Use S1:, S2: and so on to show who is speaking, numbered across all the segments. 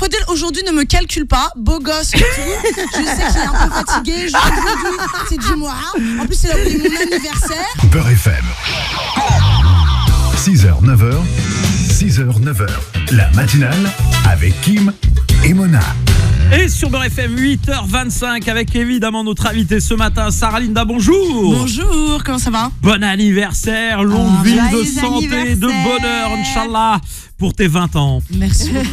S1: Faudel aujourd'hui ne me calcule pas, beau gosse et tout. Je sais qu'il est un peu fatigué, aujourd'hui c'est du mois. En plus c'est mon anniversaire.
S2: Beurre FM. 6h, 9h, 6h, 9h. La matinale avec Kim et Mona.
S3: Et sur Beurre FM, 8h25 avec évidemment notre invitée ce matin, Sarah Linda, bonjour.
S1: Bonjour, comment ça va?
S3: Bon anniversaire, longue vie de santé, de bonheur, Inch'Allah, pour tes 20 ans.
S1: Merci beaucoup.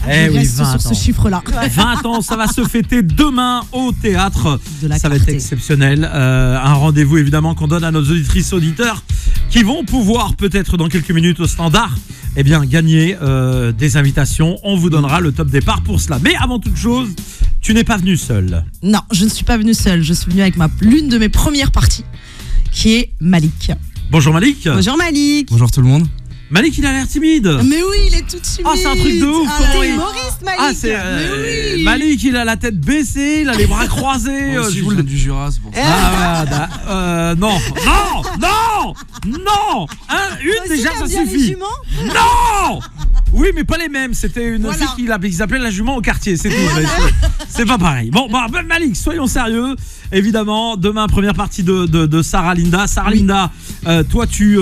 S3: Eh oui,
S1: reste
S3: 20
S1: sur
S3: ans.
S1: ce chiffre-là.
S3: 20 ans, ça va se fêter demain au théâtre.
S1: De la
S3: ça va être
S1: Clarté.
S3: exceptionnel. Un rendez-vous évidemment qu'on donne à nos auditrices auditeurs qui vont pouvoir peut-être dans quelques minutes au standard gagner des invitations. On vous donnera le top départ pour cela. Mais avant toute chose, tu n'es pas venu seul.
S1: Non, je ne suis pas venue seule, je suis venue avec l'une de mes premières parties, qui est Malik.
S3: Bonjour Malik.
S4: Bonjour Malik.
S5: Bonjour tout le monde.
S3: Malik, il a l'air timide.
S1: Mais oui, il est tout timide.
S3: Ah, c'est un truc de ouf.
S1: Ah,
S3: comment
S1: t'es
S3: il-
S4: Humoriste Malik.
S3: Ah, c'est
S1: Mais oui.
S3: Malik, il a la tête baissée, il a les bras croisés.
S5: Moi aussi, je viens du Jura, c'est pour ça.
S3: Non. Une déjà, ça suffit. Non. Oui, mais pas les mêmes. C'était une
S1: Voilà.
S3: fille qu'ils appelaient la jument au quartier, c'est tout. Mais c'est pas pareil. Bon, Malik, soyons sérieux. Évidemment, demain, première partie de Sarah Linda. Sarah Linda, toi, tu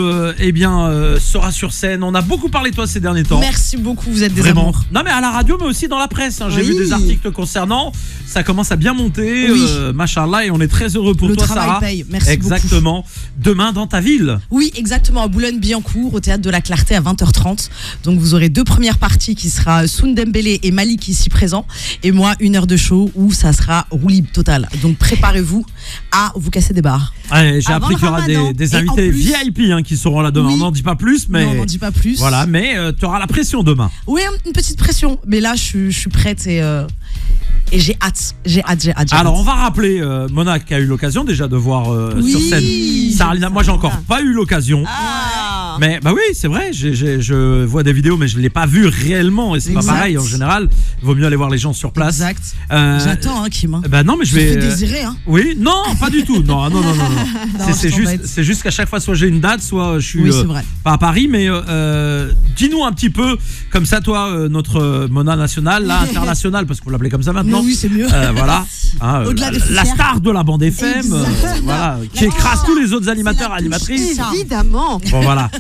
S3: seras sur scène. On a beaucoup parlé de toi ces derniers temps.
S1: Merci beaucoup, vous êtes des
S3: Vraiment.
S1: amours.
S3: Non mais à la radio mais aussi dans la presse. J'ai vu des articles concernant. Ça commence à bien monter.
S1: Oui.
S3: Machallah, et on est très heureux pour
S1: Le
S3: toi
S1: travail
S3: Sarah.
S1: paye. Merci
S3: Exactement. Demain dans ta ville.
S1: Oui, exactement, à Boulogne-Billancourt, au Théâtre de la Clarté à 20h30. Donc vous aurez deux premières parties qui sera Soun Dembélé et Malik ici présents. Et moi, 1 heure de show où ça sera roue libre totale. Donc préparez-vous à vous casser des barres.
S3: Ouais, j'ai
S4: Avant
S3: appris qu'il y aura
S4: le Ramadan.
S3: des
S1: Et
S3: invités
S1: en plus-
S3: VIP qui seront là demain.
S1: Oui.
S3: On n'en dit pas plus, mais
S1: Non, on n'en dit pas plus.
S3: voilà. Mais tu auras la pression demain.
S1: Oui, une petite pression. Mais là, je suis prête et j'ai hâte. J'ai hâte.
S3: Alors on va rappeler Mona qui a eu l'occasion déjà de voir
S1: Oui.
S3: sur scène Sarah Linda. Moi j'ai encore pas eu l'occasion.
S4: Ah.
S3: Mais bah oui, c'est vrai, je vois des vidéos mais je l'ai pas vu réellement et c'est pas
S1: Exact.
S3: pareil en général. Il vaut mieux aller voir les gens sur place.
S1: Exact.
S3: Euh,
S1: J'attends, Kim. Hein.
S3: Bah non, mais je
S1: Je
S3: vais.
S1: fais désirer. Hein.
S3: Oui, non, pas du tout. Non. C'est
S1: je t'embête.
S3: c'est juste qu'à chaque fois, soit j'ai une date, soit je suis
S1: Oui, c'est vrai.
S3: pas à Paris, mais dis-nous un petit peu, comme ça, toi, notre Mona nationale, là, internationale, parce qu'on l'appelait comme ça maintenant.
S1: Non, oui, c'est mieux.
S3: Voilà. Hein,
S1: Au-delà des
S3: la
S1: frontières.
S3: star de la bande FM,
S1: Exactement.
S3: voilà, qui écrase tous les autres animateurs,
S1: la touche.
S3: animatrices.
S1: Ça.
S4: Évidemment.
S3: Bon, voilà.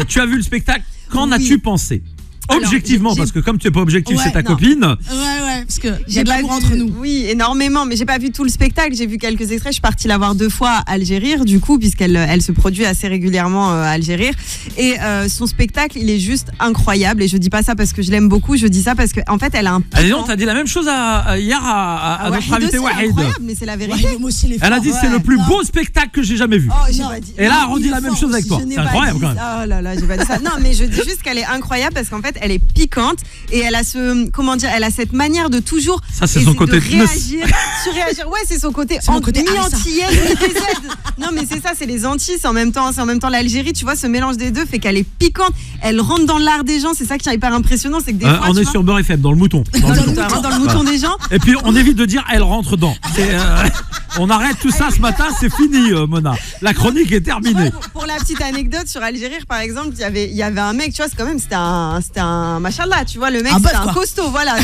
S3: Tu as vu le spectacle. Qu'en
S4: Oui.
S3: as-tu pensé?
S4: Alors,
S3: Objectivement,
S4: j'ai-
S3: parce que comme tu es pas objectif,
S1: Ouais,
S3: c'est ta
S4: non.
S3: copine.
S1: Ouais, parce que j'ai
S4: J'ai
S1: de
S4: pas
S1: l'amour
S4: vu-
S1: entre nous.
S4: Oui, énormément, mais j'ai pas vu tout le spectacle. J'ai vu quelques extraits. Je suis partie la voir 2 fois à Algérie, du coup, puisqu'elle se produit assez régulièrement à Algérie. Et son spectacle, il est juste incroyable. Et je dis pas ça parce que je l'aime beaucoup. Je dis ça parce qu'en fait, elle a un.
S3: Allez,
S4: piquant.
S3: on t'a dit la même chose hier à notre
S4: Wahid
S3: invité
S4: aussi,
S3: Wahid.
S4: incroyable, mais c'est la vérité.
S1: Ouais, moi aussi, les
S3: Elle a
S1: forts.
S3: dit c'est
S4: Ouais,
S3: le plus
S1: non.
S3: beau spectacle que j'ai jamais vu.
S4: Oh, j'ai
S1: Non.
S4: pas dit.
S3: Et là, elle
S4: Non,
S3: redit
S4: il
S3: la
S4: est
S3: même
S4: fort
S3: chose avec
S4: aussi,
S3: toi.
S4: je n'ai
S3: C'est
S4: pas
S3: incroyable
S4: dit
S3: quand même.
S4: ça. Oh là là, j'ai pas dit ça. Non, mais je dis juste qu'elle est incroyable parce qu'en fait, elle est piquante et elle a elle a cette manière de toujours.
S3: Ça, c'est
S4: et
S3: son côté
S4: de
S3: Tnus.
S4: surréagir. Ouais, c'est son côté
S1: C'est mon côté
S4: mi-antillais, mi-TZ. Non, mais c'est ça, c'est les Antilles, c'est en même temps l'Algérie. Tu vois, ce mélange des deux fait qu'elle est piquante. Elle rentre dans l'art des gens. C'est ça qui est hyper impressionnant, c'est que des fois,
S3: On
S4: tu
S3: est
S4: vois,
S3: sur Beurre FM, dans le mouton. Dans le mouton.
S4: elle rentre dans le mouton des gens.
S3: Et puis on évite de dire elle rentre dans. On arrête tout ça ce matin, c'est fini, Mona. La chronique est
S4: Tu vois,
S3: terminée.
S4: pour la petite anecdote sur Algérie, par exemple, il y avait un mec, tu vois, c'est quand même, c'était un machallah, tu vois, le mec,
S1: Un bœuf,
S4: c'était un
S1: quoi.
S4: costaud, voilà,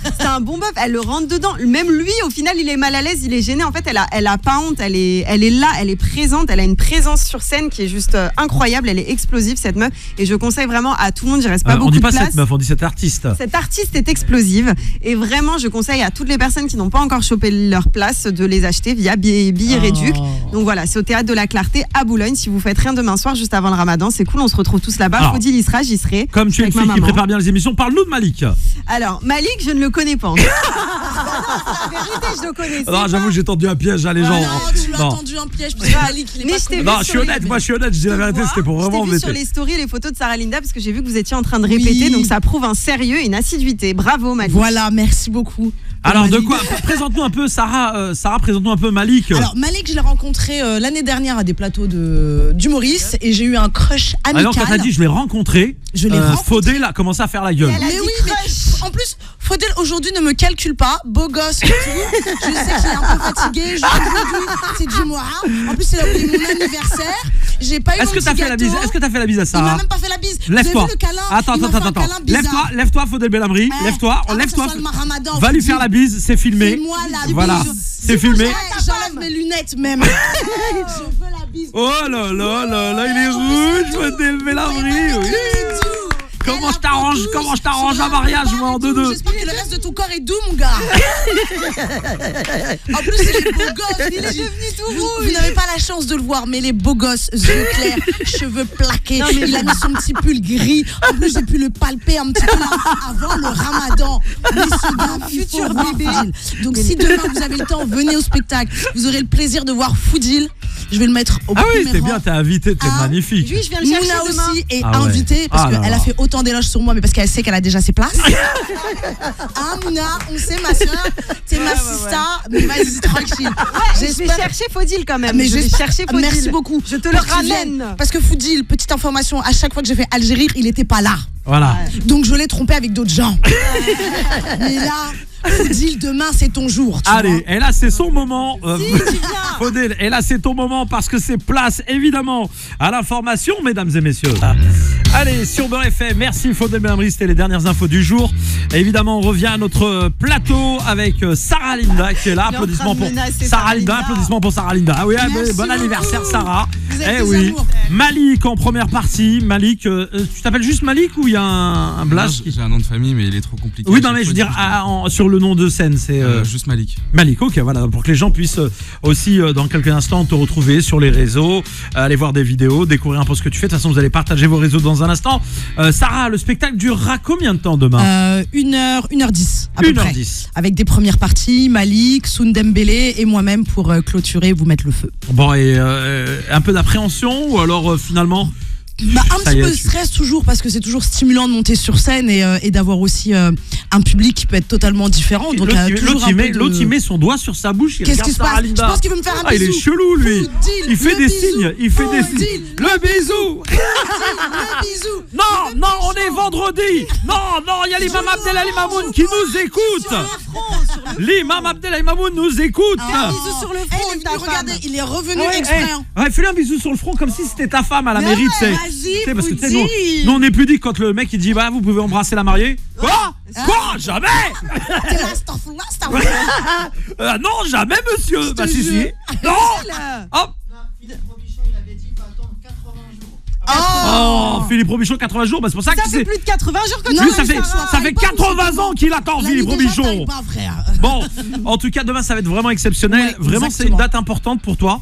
S4: c'était un bon bœuf. Elle le rentre dedans. Même lui, au final, il est mal à l'aise, il est gêné. En fait, elle a pas honte, elle est là, elle est présente, elle a une présence sur scène qui est juste incroyable. Elle est explosive, cette meuf, et je conseille vraiment à tout le monde. Il reste pas
S3: On
S4: beaucoup
S3: dit
S4: de
S3: pas
S4: place.
S3: cette meuf, on dit cette artiste.
S4: Cette artiste est explosive et vraiment je conseille à toutes les personnes qui n'ont pas encore chopé leur place de les acheter via billets réduits. Donc voilà, c'est au Théâtre de la Clarté à Boulogne. Si vous faites rien demain soir juste avant le Ramadan, c'est cool, on se retrouve tous là-bas.
S3: Alors,
S4: Faudil y sera, j'y serai.
S3: Comme tu es une
S4: avec ma
S3: fille qui
S4: maman.
S3: prépare bien les émissions, parle-nous de Malik.
S4: Alors Malik, je ne le connais pas. Non, c'est la vérité, je le connaissais.
S3: Non, j'avoue, j'ai tendu un piège à les
S1: Ah
S3: gens.
S1: non, tu m'as
S3: Non.
S1: tendu un piège parce que Malik, il est
S4: Mais
S1: pas
S4: je t'ai
S1: connu.
S4: vu
S3: Non, je
S4: sur
S3: suis
S4: les-
S3: honnête, moi je suis honnête, je dis la vérité, c'était pour vraiment
S4: Je t'ai vu sur
S3: embêter.
S4: les stories et les photos de Sarah Linda parce que j'ai vu que vous étiez en train de répéter, donc ça prouve un sérieux et une assiduité. Bravo Malik.
S1: Voilà, merci beaucoup.
S3: Alors de
S1: Malik.
S3: quoi présente-nous un peu Sarah, présente-nous un peu Malik.
S1: Alors Malik, je l'ai rencontré l'année dernière à des plateaux d'humoristes et j'ai eu un crush amical.
S3: Alors quand t'as dit je l'ai rencontré,
S1: Je l'ai rencontré.
S3: Faudel a commencé à faire la gueule.
S4: Elle a
S1: Mais
S4: dit
S1: oui,
S4: crush.
S1: mais en plus, Faudel aujourd'hui ne me calcule pas, beau gosse et tout. Je sais qu'il est un peu fatigué. Aujourd'hui, c'est du mois. En plus, c'est mon anniversaire. J'ai pas eu
S3: Est-ce que t'as fait la bise? Est-ce que t'as fait la bise à
S1: Il
S3: Sarah?
S1: m'a même pas fait la bise.
S3: Lève-toi.
S1: Vous avez vu le câlin?
S3: Attends.
S1: Il m'a fait un câlin bizarre.
S3: Lève-toi, Faudel Belhamri. Lève-toi.
S1: Avant que ce soit le Ramadan,
S3: Va lui
S1: faut
S3: faire
S1: dire.
S3: la bise, c'est filmé.
S1: C'est moi la bise.
S3: Voilà, c'est filmé.
S1: J'enlève mes lunettes même. Je veux la bise.
S3: Oh là là, il est rouge, Faudel Belhamri. Oui. Comment je t'arrange un mariage, moi, en 2-2.
S1: J'espère que le reste de ton corps est doux, mon gars. En plus, il est beau gosse. Il est devenu tout rouge. Vous n'avez pas la chance de le voir, mais les beaux gosses, yeux clairs, cheveux plaqués. Il a mis son petit pull gris. En plus, j'ai pu le palper un petit peu là, avant le Ramadan. Mais ce gars, futur bébé. Donc, si demain vous avez le temps, venez au spectacle. Vous aurez le plaisir de voir Foudil. Je vais le mettre au premier
S3: oui, c'est bien, t'es invité, t'es magnifique.
S4: Oui, je viens le chercher
S1: Mouna
S4: demain.
S1: aussi est
S3: Ah ouais.
S1: invitée parce
S3: Ah là
S1: qu'elle
S3: là.
S1: a fait autant d'éloges sur moi, mais parce qu'elle sait qu'elle a déjà ses places. Mouna, on sait, ma soeur, t'es ma sista, mais vas-y, tranquille.
S4: Je vais chercher Faudil quand même.
S1: Mais
S4: je vais
S1: j'espère-
S4: chercher Faudil.
S1: Merci beaucoup.
S4: Je te le
S1: Pour qu'il
S4: ramène.
S1: vienne. Parce que Foudil, petite information, à chaque fois que j'ai fait Algérie, il était pas là.
S3: Voilà.
S1: Donc je l'ai trompé avec d'autres gens. Mais là, Foudil, demain c'est ton jour. Tu
S3: Allez,
S1: vois.
S3: et là c'est son moment.
S4: Si, tu viens.
S3: Faudel, et là c'est ton moment parce que c'est place évidemment à l'information, mesdames et messieurs. Allez, sur Beurre FM, merci Faudel Belhamri, c'était les dernières infos du jour. Et évidemment, on revient à notre plateau avec Sarah Linda qui est là.
S4: Il est en
S3: Applaudissements
S4: train de
S3: pour
S4: menacer
S3: Sarah
S4: Sarah
S3: Linda.
S4: Linda.
S3: Applaudissements pour Sarah Linda. Ah oui,
S1: Merci
S3: bon
S1: beaucoup.
S3: anniversaire Sarah.
S1: Vous êtes
S3: Eh
S1: des
S3: oui.
S1: amours.
S3: Malik en première partie. Malik, tu t'appelles juste Malik ou il y a un blaze
S5: J'ai un nom de famille, mais il est trop compliqué.
S3: Oui, non, mais je veux dire, sur le nom de scène, c'est.
S5: Juste Malik.
S3: Malik, ok, voilà, pour que les gens puissent aussi dans quelques instants te retrouver sur les réseaux, aller voir des vidéos, découvrir un peu ce que tu fais. De toute façon, vous allez partager vos réseaux dans un instant. Sarah, le spectacle durera combien de temps demain
S1: 1h10 à peu près.
S3: 1h10.
S1: Avec des premières parties, Malik, Soun Dembélé et moi-même pour clôturer, vous mettre le feu.
S3: Bon, et un peu d'appréhension ou alors finalement
S1: Bah, un
S3: Ça
S1: petit
S3: y est,
S1: peu de stress toujours parce que c'est toujours stimulant de monter sur scène et d'avoir aussi un public qui peut être totalement différent. Donc
S3: l'autre il met son doigt sur sa bouche.
S1: Qu'est-ce qui se passe? Je pense qu'il veut me faire un
S3: Il est
S1: bisou.
S3: chelou lui.
S1: Foudil,
S3: Il fait
S1: le
S3: des
S1: bisou.
S3: signes. Il fait des
S1: Foudil,
S3: signes. Le bisou.
S1: Un bisou.
S3: Non, on est vendredi. Non, il y a l'imam Abdelali Mamoun qui nous écoute. L'imam Abdelali Mamoun nous écoute.
S4: Un bisou sur le
S1: Eh,
S4: front
S1: il
S4: de
S1: est
S4: ta
S1: venu regarder,
S4: femme.
S1: il est revenu
S3: Ouais,
S1: exprès. hein.
S3: ouais, fais-lui un bisou sur le front comme si c'était ta femme à la
S1: Mais
S3: mairie,
S1: ouais,
S3: tu sais.
S1: vas-y,
S3: Tu sais, parce que tu sais,
S1: Foudil.
S3: nous on est plus dit quand le mec il dit bah vous pouvez embrasser la mariée. Quoi Jamais
S1: T'es là, Starfall.
S3: Non, jamais monsieur. Bah si si. Non. Hop. Oh, Philippe Robichon 80 jours, bah c'est pour ça que
S4: Ça fait plus de 80 jours que tu
S3: Lui,
S4: as
S3: ça
S4: eu
S3: fait,
S4: Sarah.
S3: ça fait 80 ans qu'il attend Philippe Robichon.
S1: Pas, frère.
S3: Bon, en tout cas, demain, ça va être vraiment exceptionnel.
S1: Ouais,
S3: Vraiment, c'est une
S1: exactement.
S3: date importante pour toi.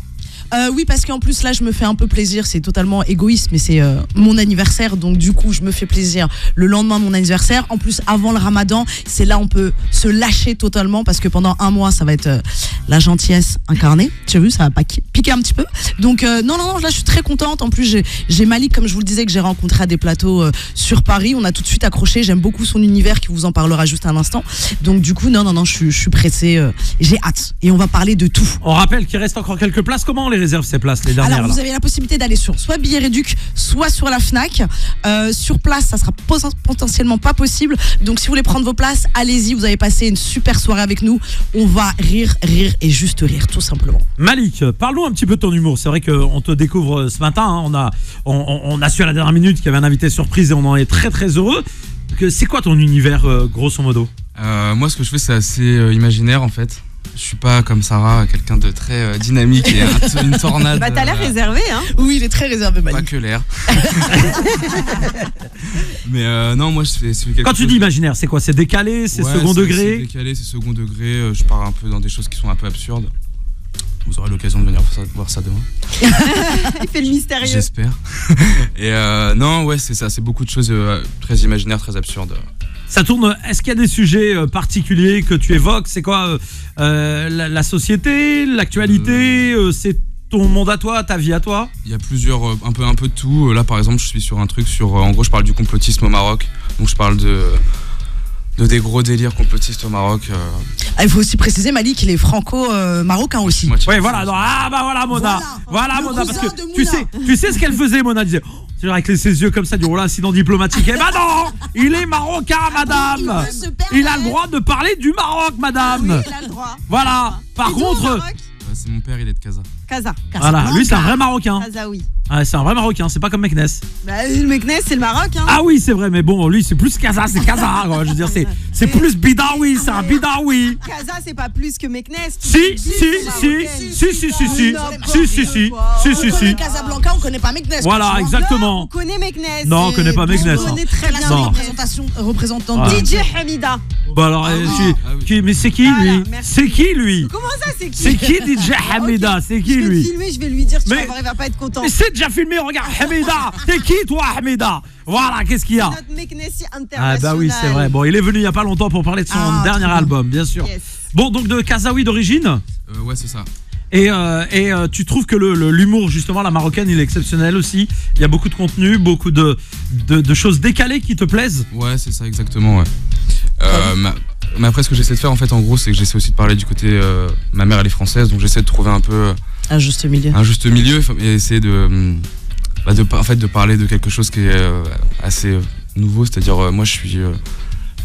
S1: Oui, parce qu'en plus là je me fais un peu plaisir, c'est totalement égoïste mais c'est mon anniversaire, donc du coup je me fais plaisir le lendemain de mon anniversaire. En plus avant le Ramadan, c'est là on peut se lâcher totalement parce que pendant un mois ça va être la gentillesse incarnée, tu as vu, ça va piquer un petit peu. Donc non, là je suis très contente. En plus j'ai Malik, comme je vous le disais, que j'ai rencontré à des plateaux sur Paris. On a tout de suite accroché, j'aime beaucoup son univers qui vous en parlera juste un instant. Donc du coup non, je suis pressée, j'ai hâte et on va parler de tout.
S3: On rappelle qu'il reste encore quelques places. Comment on les réserve ces places, les dernières
S1: Alors, vous avez la possibilité d'aller sur soit Billet Réduc, soit sur la Fnac. Sur place, ça sera potentiellement pas possible. Donc, si vous voulez prendre vos places, allez-y. Vous avez passé une super soirée avec nous. On va rire et juste rire, tout simplement.
S3: Malik, parle-nous un petit peu de ton humour. C'est vrai qu'on te découvre ce matin. Hein. On a su à la dernière minute qu'il y avait un invité surprise et on en est très très heureux. C'est quoi ton univers, grosso modo?
S5: Moi, ce que je fais, c'est assez imaginaire en fait. Je suis pas comme Sarah, quelqu'un de très dynamique et une tornade.
S4: Bah t'as l'air réservé hein.
S1: Oui, il est très réservé,
S5: Pas
S1: Malik.
S5: que l'air. Mais non, moi je fais quelque
S3: Quand tu
S5: chose
S3: dis imaginaire, c'est quoi? C'est décalé? C'est second
S5: C'est
S3: degré?
S5: décalé, c'est second degré. Je pars un peu dans des choses qui sont un peu absurdes. Vous aurez l'occasion de venir voir ça demain.
S4: Il fait le mystérieux.
S5: J'espère. Et non, ouais, c'est ça. C'est beaucoup de choses très imaginaires, très absurdes.
S3: Ça tourne. Est-ce qu'il y a des sujets particuliers que tu évoques? C'est quoi la société, l'actualité? C'est ton monde à toi, ta vie à toi?
S5: Il y a plusieurs, un peu de tout. Là, par exemple, je suis sur un truc sur. En gros, je parle du complotisme au Maroc. Donc, je parle de des gros délires complotistes au Maroc.
S1: Il faut aussi préciser, Malik, qu'il est franco-marocain aussi.
S5: Moitié
S3: Ouais, voilà. Non, voilà, Mona. Voilà,
S1: Le
S3: Mona. Parce
S1: cousin
S3: que
S1: de
S3: tu
S1: Mouna.
S3: sais ce qu'elle faisait, Mona disait. Oh, c'est avec ses yeux comme ça, du rôle incident diplomatique. Eh ben non, Il est marocain, madame.
S1: Il veut se permettre.
S3: Il a le droit de parler du Maroc, madame.
S4: Oui, il a le droit.
S3: Voilà. Par
S4: Et d'où au
S3: contre,
S4: Maroc
S5: C'est mon père, il est de Casa.
S4: Casa.
S3: voilà, lui c'est un vrai Marocain.
S4: Casa, oui.
S3: Ah, c'est un vrai Marocain, c'est pas comme Meknes.
S4: Bah, le Meknes, c'est le Maroc, hein.
S3: Ah oui, c'est vrai, mais bon, lui c'est plus Casa, c'est Casa. Quoi. Je veux dire, c'est plus Bidawi, c'est un Bidawi.
S4: Casa, c'est pas plus que Meknes.
S3: Si.
S1: Casablanca, on connaît pas Meknes.
S3: Voilà,
S4: Non,
S3: exactement.
S4: on connaît Meknes.
S3: Non, on connaît pas Meknes.
S4: On connaît très bien
S1: La
S4: Meknes.
S1: représentante
S3: Ouais.
S4: DJ Hamida.
S3: Bah alors, mais c'est qui
S4: Voilà,
S3: lui?
S4: merci.
S3: C'est qui lui?
S4: Comment ça, c'est qui?
S3: C'est qui DJ Hamida? C'est qui
S4: Je vais le
S3: lui?
S4: filmer, je vais lui dire, tu
S3: Mais-
S4: vas voir, il va pas être content.
S3: Mais c'est déjà filmé, regarde Hamida. T'es qui toi Hamida? Voilà, qu'est-ce qu'il y a?
S4: Notre Meknessi international.
S3: Ah bah oui, c'est vrai. Bon, il est venu il y a pas longtemps pour parler de son dernier album, bien sûr.
S4: Yes.
S3: Bon, donc de Kazaoui d'origine.
S5: Ouais, c'est ça.
S3: Et tu trouves que l'humour, justement, la marocaine, il est exceptionnel aussi. Il y a beaucoup de contenu, beaucoup de choses décalées qui te plaisent.
S5: Ouais, c'est ça, exactement, ouais. Mais après, ce que j'essaie de faire, en fait, en gros, c'est que j'essaie aussi de parler du côté. Ma mère, elle est française, donc j'essaie de trouver un peu
S1: Un juste milieu.
S5: un juste milieu et essayer de parler de quelque chose qui est assez nouveau. C'est-à-dire, moi, je suis.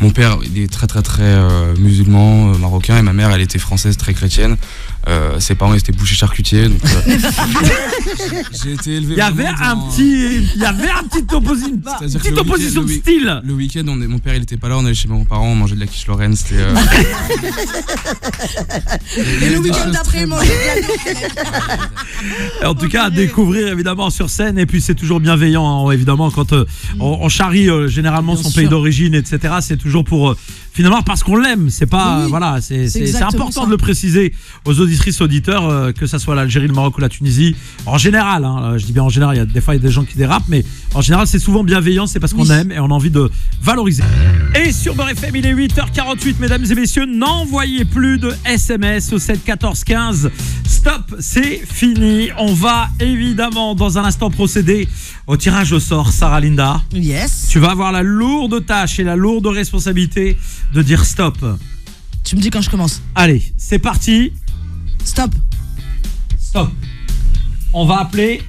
S5: Mon père, il est très musulman, marocain, et ma mère, elle était française, très chrétienne. Ses parents, ils étaient bouchers charcutiers. Donc, j'ai été élevé.
S3: Il y avait une petite opposition de style.
S5: Le week-end, mon père, il était pas là, on allait chez mes grands-parents, on mangeait de la quiche Lorraine. C'était.
S1: Et le week-end d'après, moi,
S3: En tout cas, à découvrir évidemment sur scène. Et puis c'est toujours bienveillant, hein, évidemment, quand on charrie généralement
S1: Bien
S3: son
S1: sûr.
S3: pays d'origine, etc. C'est toujours pour finalement parce qu'on l'aime. C'est pas
S1: Oui,
S3: voilà, c'est
S1: exactement
S3: important
S1: ça.
S3: de le préciser aux auditrices, auditeurs, que ça soit l'Algérie, le Maroc ou la Tunisie. En général, hein, je dis bien en général, il y a des fois il y a des gens qui dérapent, mais en général c'est souvent bienveillant. C'est parce qu'on
S1: Oui.
S3: aime et on a envie de valoriser. Et sur Beurre FM, il est 8h48, mesdames et messieurs. N'envoyez plus de SMS au 7 14 15. Stop, c'est fini. On va évidemment dans un instant procéder au tirage au sort, Sarah Linda.
S1: Yes.
S3: Tu vas avoir la lourde tâche et la lourde responsabilité de dire stop.
S1: Tu me dis quand je commence.
S3: Allez, c'est parti.
S1: Stop.
S3: Stop. On va appeler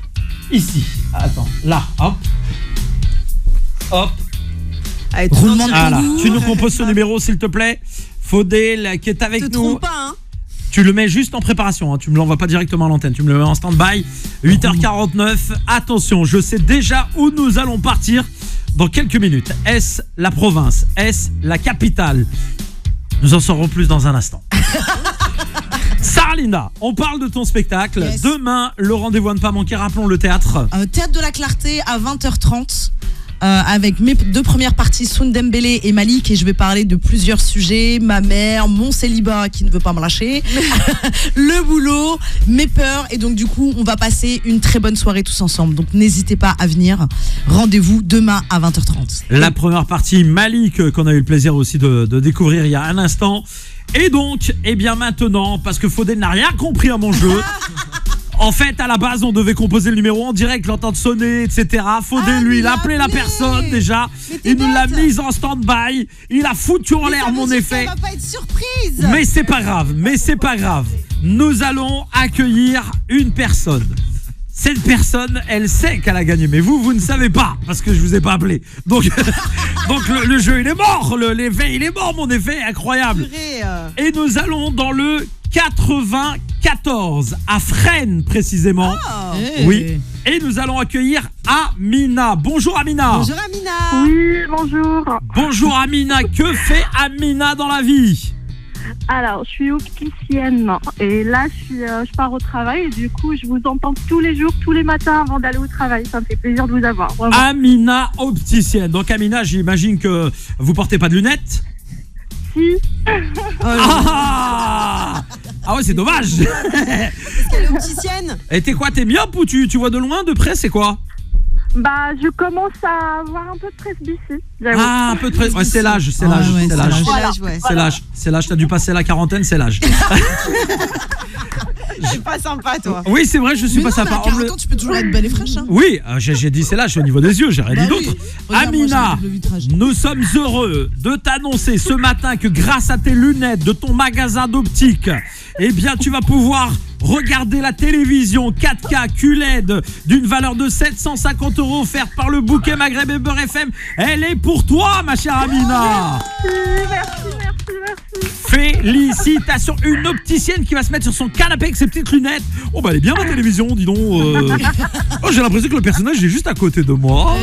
S3: ici. Attends, là, hop. Hop.
S4: Allez, tout
S1: Roulement
S4: le
S1: de
S4: monde
S3: Voilà.
S1: tambour.
S3: Tu nous composes ce numéro, s'il te plaît. Faudel, qui est avec
S4: te
S3: nous.
S4: trompe pas, hein.
S3: Tu le mets juste en préparation, hein. Tu me l'envoies pas directement à l'antenne, tu me le mets en stand-by. 8h49, attention, je sais déjà où nous allons partir dans quelques minutes. Est-ce la province? Est-ce la capitale? Nous en saurons plus dans un instant. Sarah Linda, on parle de ton spectacle.
S1: Yes.
S3: Demain, le rendez-vous à ne pas manquer, rappelons le théâtre.
S1: Théâtre de la Clarté à 20h30. Avec mes deux premières parties, Soun Dembélé et Malik, et je vais parler de plusieurs sujets: ma mère, mon célibat qui ne veut pas me lâcher, le boulot, mes peurs, et donc du coup on va passer une très bonne soirée tous ensemble, donc n'hésitez pas à venir. Rendez-vous demain à 20h30.
S3: La première partie, Malik, qu'on a eu le plaisir aussi de découvrir il y a un instant. Et donc, eh bien maintenant, parce que Faudel n'a rien compris à mon jeu. En fait, à la base, on devait composer le numéro en direct, l'entendre sonner, etc. Faudel, lui, il a appelé la personne déjà.
S4: Mais t'es
S3: Il nous l'a
S4: bête.
S3: mise en stand-by. Il a foutu en l'air mon effet.
S4: Ça va pas être surprise.
S3: Mais c'est pas grave, Nous allons accueillir une personne. Cette personne, elle sait qu'elle a gagné, mais vous ne savez pas, parce que je vous ai pas appelé. Donc le jeu, il est mort. L'effet, il est mort, mon effet, incroyable.
S4: Purée,
S3: Et nous allons dans le 94, à Fresnes précisément.
S4: Oh.
S3: Oui. Et nous allons accueillir Amina. Bonjour Amina.
S4: Bonjour Amina.
S6: Oui, bonjour.
S3: Bonjour Amina. Que fait Amina dans la vie?
S6: Alors, je suis opticienne et là, je pars au travail et du coup, je vous entends tous les jours, tous les matins avant d'aller au travail. Ça me fait plaisir de vous avoir. Vraiment.
S3: Amina, opticienne. Donc Amina, j'imagine que vous portez pas de lunettes?
S6: Si.
S3: Ah ouais, c'est dommage.
S4: Est-ce qu'elle est opticienne?
S3: Et t'es quoi? T'es myope ou tu vois de loin, de près? C'est quoi?
S6: Bah, je commence à avoir un peu de presbytie. j'avoue.
S3: Ah, un peu de près. Ouais, c'est l'âge, c'est
S1: Ah
S3: l'âge,
S1: ouais,
S3: c'est
S1: c'est
S3: l'âge.
S1: l'âge.
S4: C'est l'âge, ouais.
S3: C'est l'âge, c'est l'âge, t'as dû passer la quarantaine, c'est l'âge.
S4: C'est pas sympa, toi.
S3: Oui, c'est vrai, je suis
S1: Mais
S3: pas
S1: non,
S3: sympa.
S1: mais à 40 ans, tu peux toujours être belle et fraîche. Hein.
S3: Oui, j'ai dit c'est là, je suis au niveau des yeux, j'ai rien
S1: Bah
S3: dit
S1: oui.
S3: d'autre.
S1: Regarde, moi,
S3: Amina,
S1: j'ai le vitrage.
S3: nous sommes heureux de t'annoncer ce matin que grâce à tes lunettes de ton magasin d'optique, eh bien tu vas pouvoir regarder la télévision 4K QLED d'une valeur de 750 € offerte par le bouquet Maghreb et Beurre FM. Elle est pour toi, ma chère Amina.
S6: Merci.
S3: Félicitations. Une opticienne qui va se mettre sur son canapé avec ses petites lunettes. Oh bah elle est bien ma télévision, dis donc. Oh, j'ai l'impression que le personnage est juste à côté de moi.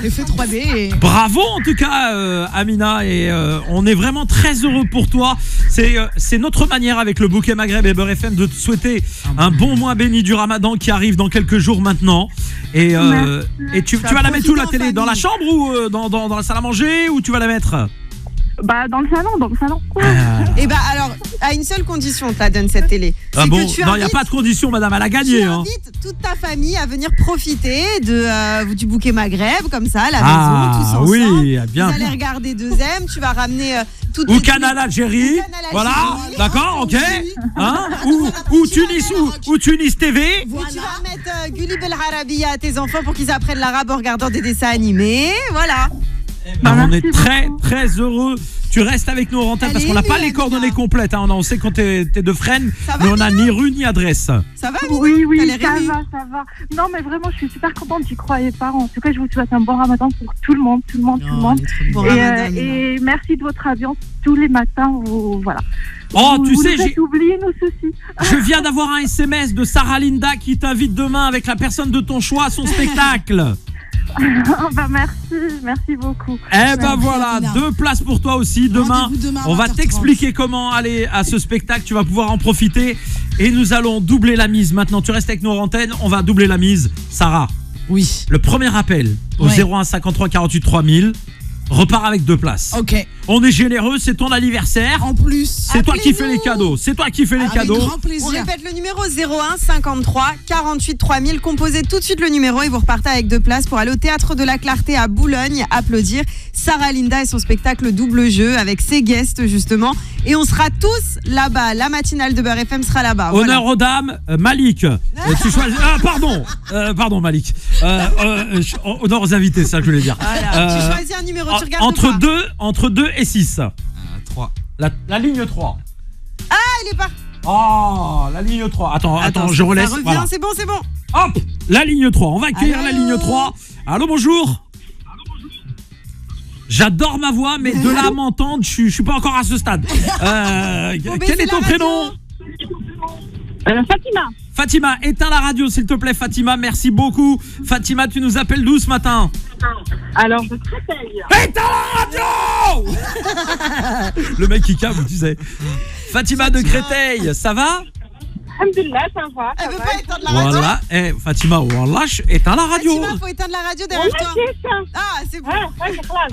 S1: Effet 3D.
S3: Bravo en tout cas Amina, et on est vraiment très heureux pour toi. C'est notre manière avec le bouquet Maghreb et Beurre FM de te souhaiter un bon mois béni du Ramadan qui arrive dans quelques jours maintenant. Et tu vas la mettre où la télé? Dans la chambre ou dans la salle à manger, où tu vas la mettre?
S6: Bah, dans le salon.
S4: Et bah, alors, à une seule condition, on te la donne cette télé.
S3: Ah
S4: C'est
S3: bon?
S4: que tu
S3: Non, il n'y a
S4: invites-
S3: pas de condition, madame, elle a
S4: Tu
S3: gagné. Hein.
S4: invites toute ta famille à venir profiter du bouquet Maghreb, comme ça, à la
S3: Ah,
S4: maison, tous ensemble.
S3: oui, bien.
S4: Vous allez regarder 2M, tu vas ramener toutes
S3: Ou
S4: les-
S3: Canal Algérie,
S4: Ou Canal
S3: voilà,
S4: Algérie.
S3: d'accord, ok. Hein? Ou Tunis TV.
S4: Et tu vas mettre Gulli Bel Arabiya à tes enfants pour qu'ils apprennent l'arabe en regardant des dessins animés. Voilà.
S3: Ah, on
S6: Merci
S3: est très
S6: beaucoup.
S3: très heureux. Tu restes avec nous en antenne parce
S4: Allez,
S3: qu'on n'a pas
S4: Amina.
S3: les coordonnées complètes. Hein. On sait quand t'es de Fresnes,
S4: Ça va,
S3: mais on n'a ni rue ni adresse.
S4: Ça va, Amina
S6: Oui,
S4: T'as l'air
S6: ça
S4: émue.
S6: va. Non, mais vraiment, je suis super contente, j'y croyais pas. En tout cas, je vous souhaite un bon Ramadan pour tout le monde.
S4: Bon
S6: Et,
S4: Ramadan, Amina.
S6: et merci de votre ambiance tous les matins. Voilà.
S3: Oh,
S6: vous,
S3: tu
S6: vous
S3: sais,
S6: nous faites oublier nos soucis.
S3: je viens d'avoir un SMS de Sarah Linda qui t'invite demain avec la personne de ton choix à son spectacle.
S6: Bah, merci beaucoup.
S3: Eh ben
S1: Merci,
S3: voilà,
S1: Amina.
S3: 2 places pour toi aussi demain.
S1: Rendez-vous demain à
S3: On va
S1: 20h30.
S3: t'expliquer comment aller à ce spectacle. Tu vas pouvoir en profiter et nous allons doubler la mise. Maintenant, tu restes avec nous en antenne. On va doubler la mise. Sarah,
S1: Oui.
S3: le premier appel au
S1: Ouais.
S3: 01 53 48 3000 repart avec 2 places.
S1: Ok.
S3: On est généreux, c'est ton anniversaire.
S1: En plus,
S3: C'est toi qui fais
S4: appelez-nous.
S3: les cadeaux. C'est toi qui fais les
S1: avec
S3: cadeaux.
S1: grand
S4: On
S1: plaisir.
S4: répète le numéro 01 53 48 3000. Composez tout de suite le numéro et vous repartez avec 2 places pour aller au Théâtre de la Clarté à Boulogne applaudir Sarah Linda et son spectacle Double Jeu avec ses guests justement. Et on sera tous là-bas. La matinale de Beurre FM sera là-bas. Voilà.
S3: Honneur aux dames, Malik. Tu choisis. Pardon, Malik. Honneur aux invités, ça que je voulais dire.
S4: Voilà. Tu choisis un numéro, tu regardes
S3: Entre 2 et 6.
S5: 3.
S3: La ligne 3.
S4: Il est parti.
S3: Oh, la ligne 3. Attends, je
S4: ça
S3: relaisse.
S4: revient,
S3: Voilà.
S4: c'est bon.
S3: Hop, la ligne 3. On va accueillir
S4: Allô.
S3: la ligne 3. Allô, bonjour. J'adore ma voix, mais de là à m'entendre, je suis pas encore à ce stade. Quel
S4: baisser
S3: est ton
S4: la
S3: prénom?
S6: Fatima.
S3: Fatima, éteins la radio s'il te plaît, Fatima, merci beaucoup. Fatima, tu nous appelles d'où ce matin?
S6: Alors, je Créteil.
S3: Éteins la radio. Le mec qui câble, tu sais. Fatima de Créteil, ça va?
S6: Alhamdulillah, ça va.
S4: Elle veut pas éteindre la radio.
S3: Voilà, Fatima, wallah, éteins la radio.
S4: Fatima, faut éteindre la radio derrière toi. Ah, c'est bon.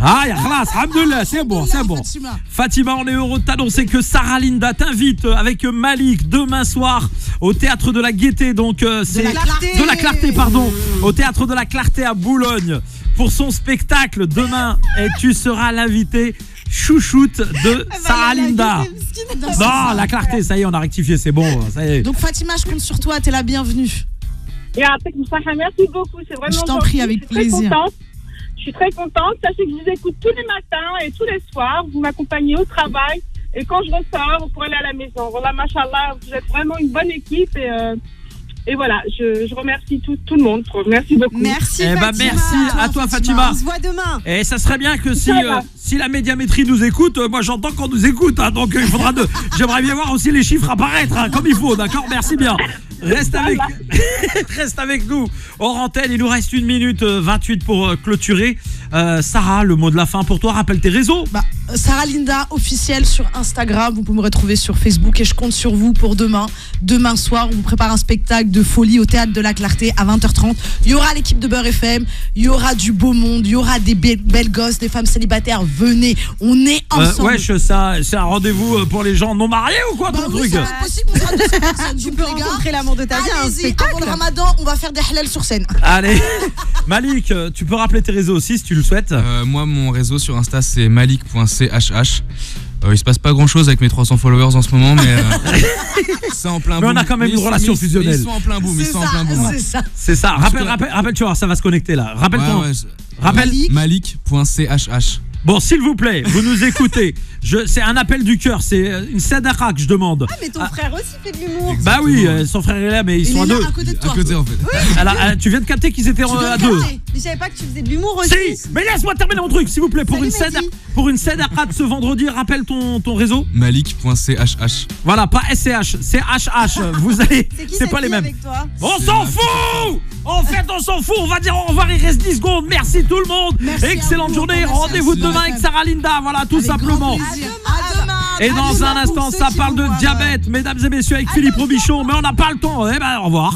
S3: Ah, ya khalas, alhamdoulilah, c'est bon.
S1: Fatima.
S3: Fatima, on est heureux de t'annoncer que Sarah Linda t'invite avec Malik demain soir au Théâtre de la Gaîté, donc c'est
S4: la Clarté.
S3: de la Clarté, pardon, au Théâtre de la Clarté à Boulogne pour son spectacle demain, et tu seras l'invité chouchoute de Sarah Linda. Non, la Clarté, ça y est, on a rectifié, c'est bon, ça y est.
S1: Donc Fatima, je compte sur toi, t'es la bienvenue.
S6: Et après, merci beaucoup. C'est vraiment
S1: Je t'en
S6: gentil.
S1: prie, avec plaisir.
S6: Je suis très contente. Sachez que je vous écoute tous les matins et tous les soirs. Vous m'accompagnez au travail. Et quand je ressors, pour aller à la maison. Voilà, machallah, vous êtes vraiment une bonne équipe. Et voilà, je remercie tout le monde. Merci beaucoup.
S4: Merci,
S3: Eh ben,
S4: Fatima.
S3: merci à toi, Fatima.
S4: On se voit demain.
S3: Et ça serait bien que si,
S6: Ça va.
S3: si la médiamétrie nous écoute, moi j'entends qu'on nous écoute, hein, donc il faudra j'aimerais bien voir aussi les chiffres apparaître, hein, comme il faut, d'accord? Merci bien. Reste avec nous. Hors antenne, il nous reste 1 minute 28 pour clôturer. Sarah, le mot de la fin pour toi, rappelle tes réseaux.
S1: Bah, Sarah Linda officielle sur Instagram, vous pouvez me retrouver sur Facebook et je compte sur vous pour demain. Demain soir, on vous prépare un spectacle de folie au Théâtre de la Clarté à 20h30. Il y aura l'équipe de Beurre FM, il y aura du beau monde, il y aura des belles gosses, des femmes célibataires. Venez, on est ensemble.
S3: Wesh, c'est un rendez-vous pour les gens non mariés ou quoi,
S1: Bah
S3: ton
S1: oui,
S3: truc?
S1: ça va être possible, on sera 200 personnes.
S4: Tu
S1: Donc,
S4: peux
S1: les gars,
S4: rencontrer l'amour de ta vie à un
S1: allez-y,
S4: spectacle.
S1: avant le Ramadan, on va faire des halal sur scène.
S3: Allez, Malik, tu peux rappeler tes réseaux aussi si tu le souhaites.
S5: Moi, mon réseau sur Insta, c'est malik.chh. Il se passe pas grand chose avec mes 300 followers en ce moment, mais c'est en plein boom.
S3: Mais on a quand même une relation fusionnelle.
S5: Ils sont en plein boom,
S1: C'est ça.
S3: Rappelle, tu vois, ça va se connecter là. Rappelle ton. Rappelle.
S5: Malik.chh.
S3: Bon, s'il vous plaît, vous nous écoutez. C'est un appel du cœur, c'est une sadaqa que je demande.
S4: Ah, mais ton frère aussi fait de l'humour.
S3: Bah oui, son frère est là, mais ils sont à deux.
S1: à côté de toi.
S5: À côté, en fait.
S3: Alors, tu viens de capter qu'ils étaient à deux.
S4: Mais je savais pas que tu faisais de l'humour aussi.
S3: Si, mais laisse-moi terminer mon truc, s'il vous plaît. Pour une sadaqa de ce vendredi, rappelle ton réseau.
S5: Malik.chh.
S3: Voilà, pas SCH, c'est HH. Vous allez, c'est pas les mêmes.
S4: Avec toi
S3: On s'en fout. En fait, on s'en fout. On va dire au revoir, il reste 10 secondes. Merci tout le monde. Excellente journée. Rendez-vous demain avec Sarah Linda. Voilà, tout simplement.
S4: À demain.
S3: Et dans un instant, ça parle de diabète, mesdames et messieurs, avec Philippe Robichon. Mais on n'a pas le temps. Eh ben, au revoir.